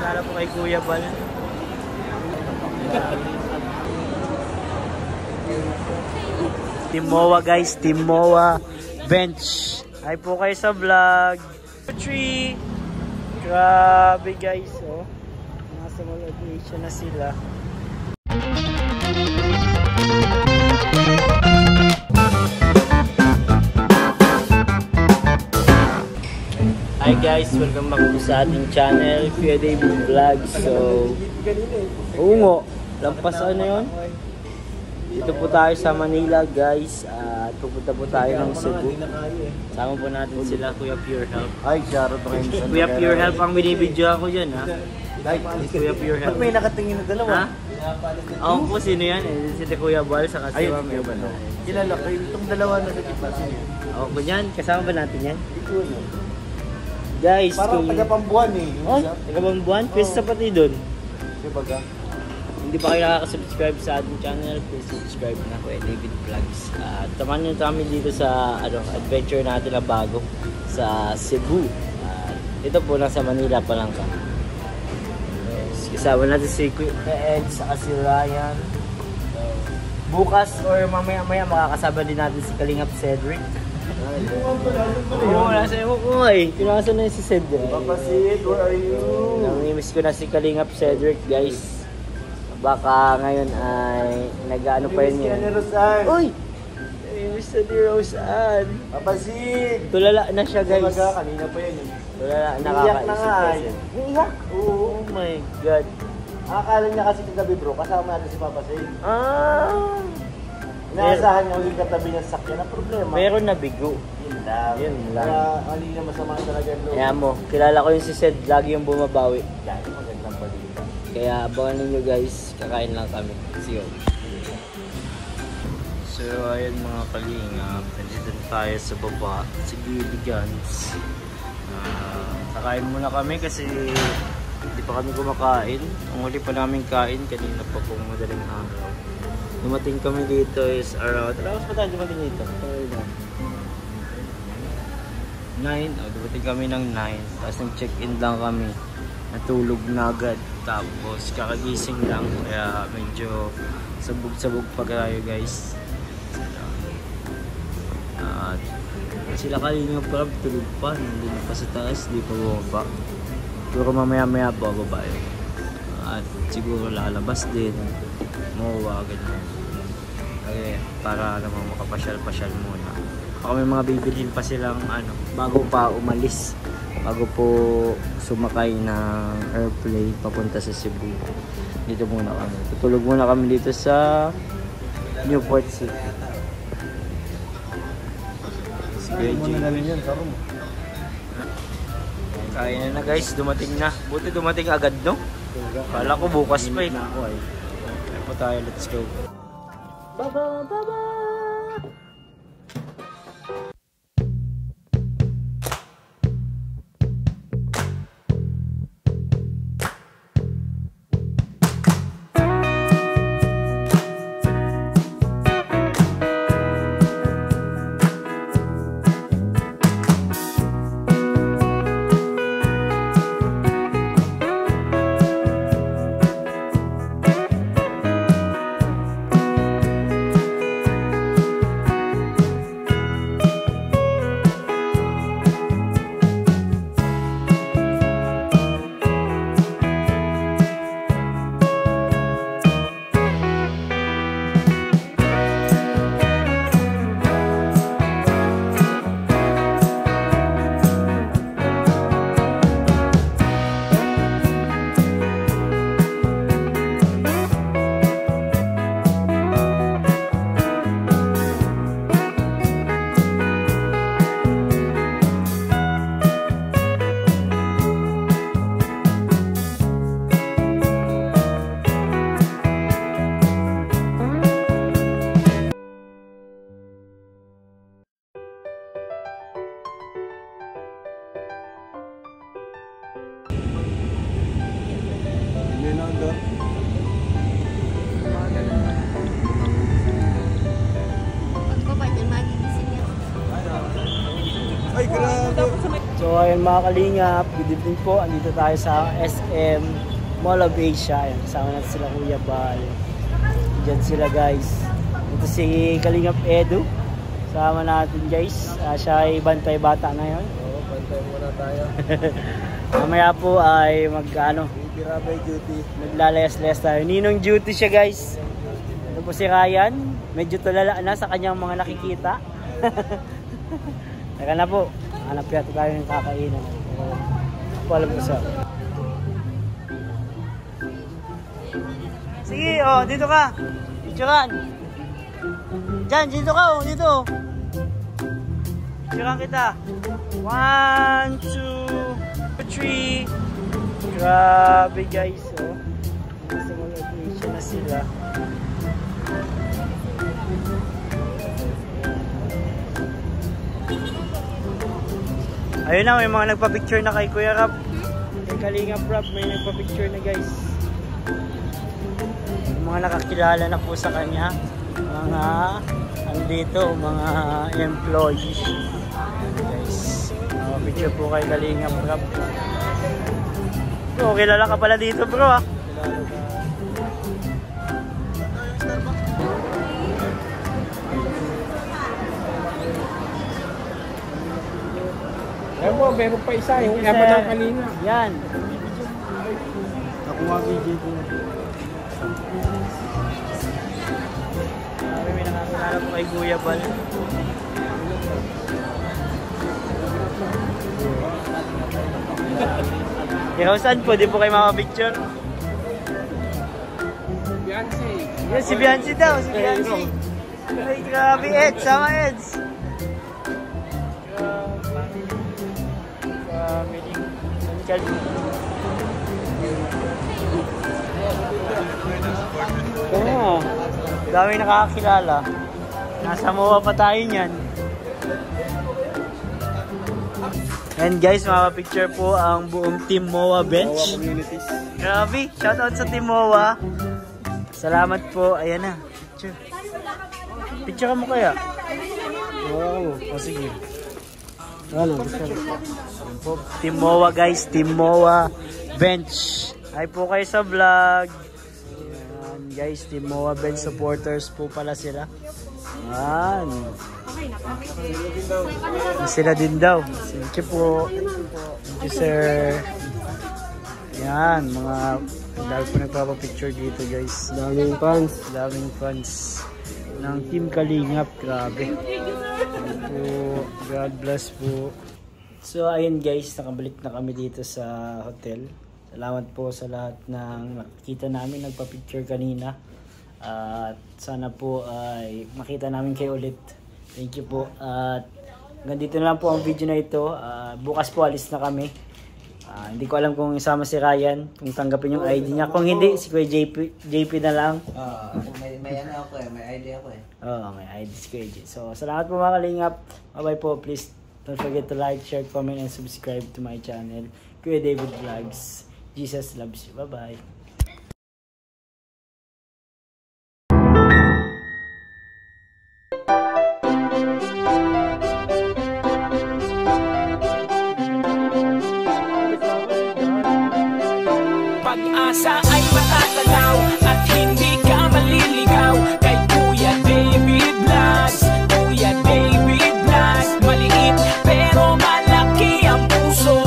Para po kay Kuya Bal. Team Moa guys, Team Moa bench. Hi po kayo sa vlog. 3. Grabe guys, oh. Nasa motivation na sila. Hi guys, welcome back to sa ating channel, Kuya David Vlog. So, ungo, lampas ano yun? Dito po tayo sa Manila guys, at pupunta po tayo ng Cebu. Sama po natin sila, Kuya Pure Health. Ay, shoutout po kayo. Kuya Pure Health, ang binibidyo ako dyan ha. Kuya Pure Health. May nakatingin na dalawa. Ha? Ako po, sino yan? Si Kuya Bal, saka si Ma'am. Kilala ko, itong dalawa na nagkita siya. Ako po yan, kasama ba natin yan? Guys, parang taga-Pambuan eh. Oh, taga-Pambuan? Pwesta pati doon. Diba ka? Hindi pa kayo nakaka-subscribe sa ating channel, please subscribe na Kuya David Vlogs. At samahan nyo kami dito sa adventure natin na bago sa Cebu. Ito po lang sa Manila pa lang kami. Kasama natin si Kuya Ed, saka si Ryan. Bukas or mamaya-maya makakasama din natin si Kalingap Cedric. Oo, nasa iyo ko eh. Pinasa na si Cedric. Papa Sid, where are you? Namimiss ko na si Kalingap Cedric guys. Baka ngayon ay nag-ano pa yun yun. Uy! Mr. D. Roseanne. Papa Sid! Tulala na siya guys. Talaga, kanina pa yun eh. Tulala, nakakaisip na nga eh. Iyak? Oh my God. Akala niya kasi kagabi bro, kasama natin si Papa Sid. Ah! Inaasahan niya ulit katabi niya sa sakyan. Ang problema. Meron na bigo. Yun lang. Yun lang. Kaya kanina masama talaga yung loob. Kaya mo, kilala ko yung si Ced, lagi yung bumabawi. Yan, magandang balita. Kaya abangan ninyo guys, kakain lang kami. See you. So ayun mga kalingap, nandito tayo sa baba, sa Gilligans. Kakain muna kami kasi hindi pa kami kumakain. Ang huli pa namin kain, kanina pa pong madaling araw. Dumating kami dito is around, tapos pa tayo dumating dito? 9, dumating kami ng 9, tapos nag-check-in lang kami. Natulog na agad, tapos kakagising lang, kaya medyo sabog-sabog pa kayo guys. At sila kanina pa, tulog pa, nandun pa sa taas, di pa bumaba. Siguro mamaya-maya pa babae. At siguro lalabas din, mawa ganyan. Okay, para naman makapasyal-pasyal muna. Ako may mga bibilhin pa silang bago pa umalis. Bago po sumakay ng airplane papunta sa Cebu. Dito muna kami. Tutulog muna kami dito sa Newport City. Sige, kain na guys, dumating na. Buti dumating agad no? Kala ko bukas pa eh. Kaya po tayo, let's go. Baba, baba! Ayan mga kalingap, good evening po. Andito tayo sa SM Mall of Asia. Ayan, kasama natin sila Kuya Bal. Diyan sila guys. Ito si Kalingap Edu. Kasama natin guys. Siya ay bantay bata ngayon. Oo, bantay muna tayo. Mamaya po ay Birabay duty. Naglalayas-layas tayo. Ninong duty siya guys. Ito po si Ryan. Medyo tulala na sa kanyang mga nakikita. Teka na po. Hanap yata tayo ng kakainan. Ako alam ko sa. Sige, oh, dito ka. Picturean. Diyan, dito ka, oh, dito. Picturean kita. 1, 2, 3. Grabe guys, oh. Nasa mga location na sila. Ayun na, may mga nagpa-picture na kay Kuya Rap. Kay Kalingap Rap, may nagpa-picture na guys. Yung mga nakakilala na po sa kanya. Mga, andito, mga employees. Ayan guys. Picture po kay Kalingap Rap. Bro, kilala ka pala dito bro ah. Kilala ka. Ayan po, meron pa isa. Yung kaya pa ng kanina. Yan. Nakuha video ko. May nakakilala po kay Kuya Bal. Ikaw saan po? Di po kayo makapicture? Beyonce. Yan, si Beyonce daw. Si Beyonce. Ay, grabe Eds. Sama Eds. Oo. Daming nakakakilala. Nasa MOA pa tayo niyan. And guys, makapicture po ang buong Team MOA bench. Communities. Grabe, shoutout sa Team MOA. Salamat po. Ayan na. Picture. Picture mo kaya? Oo. O sige. Ano? Team MOA guys, Team MOA bench. Hi po kayo sa vlog. Ayan guys, Team MOA bench supporters po pala sila. Ayan. Sila din daw. Thank you po. Thank you sir. Ayan, mga dahil po nagpapapicture dito guys. Daming fans. Daming fans ng Team Kalingap. Grabe. Po, God bless po. So ayun guys, nakabalik na kami dito sa hotel. Salamat po sa lahat ng nakita namin, nagpa-picture kanina. At sana po ay makita namin kayo ulit. Thank you po. At hanggang dito na lang po ang video na ito. Bukas po alis na kami. Hindi ko alam kung isama si Ryan, kung tanggapin yung ID niya. Kung hindi, si Kuya JP na lang. May ano ako may ID ako Oo, may ID si Kuya JP. So, salamat po mga Kalingap. Bye-bye po. Please don't forget to like, share, comment, and subscribe to my channel. Kuya David Vlogs. Jesus loves you. Bye-bye. Pag-asa ay matatanaw at hindi ka maliligaw kay Kuya David Vlogs. Kuya David Vlogs, maliit pero malaki ang puso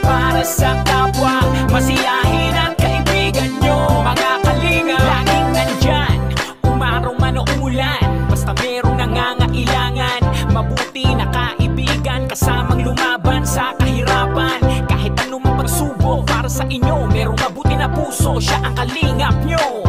para sa kapwa, masiyahin ang kaibigan nyo. Mga kalinga, laging nandyan, umaraw man o umulan, basta merong nangangailangan. Mabuti na kaibigan, kasamang lumaban sa kahirapan. Kahit anumang pagsubok para sa inyo, merong mabuti na puso, siya ang kalingap nyo.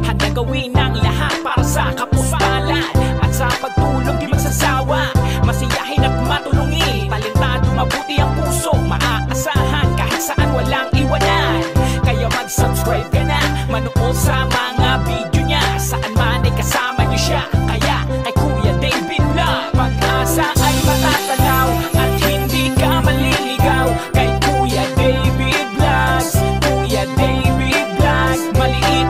Handa gawin ang lahat para sa kapuspalan at sa pagtulong di magsasawa. Masiyahin at matulungin, talentado, mabuti ang puso, maaasahan kahit saan walang iwanan. Kaya mag-subscribe ka na, manood sa mga video niya, saan man ay kasama niyo siya. Kaya kay Kuya David Vlog, pag-asa ay matatanaw at hindi ka maliligaw kay Kuya David Vlogs. Kuya David Vlogs, maliit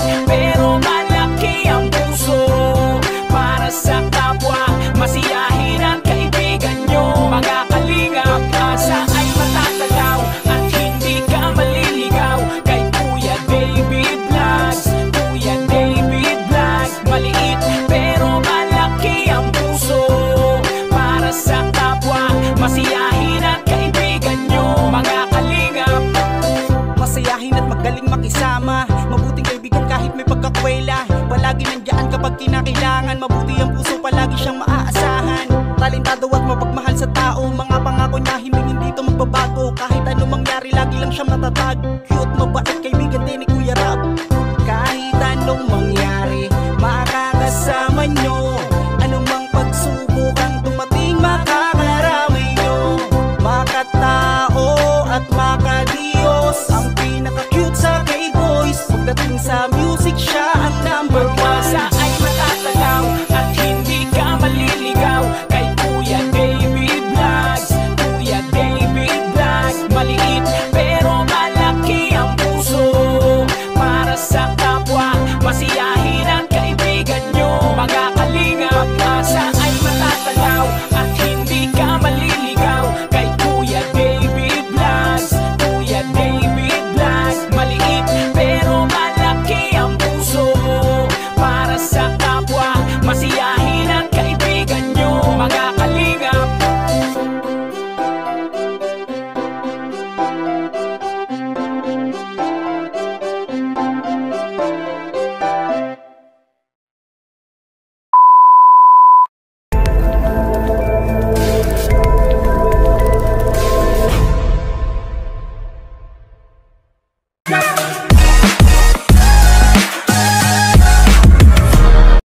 kinakailangan. Mabuti ang puso, palagi siyang maaasahan. Talentado at mapagmahal sa tao, mga pangako niya hindi dito magbabago. Kahit anong mangyari, lagi lang siyang matatag. Cute, mabait, kaibigan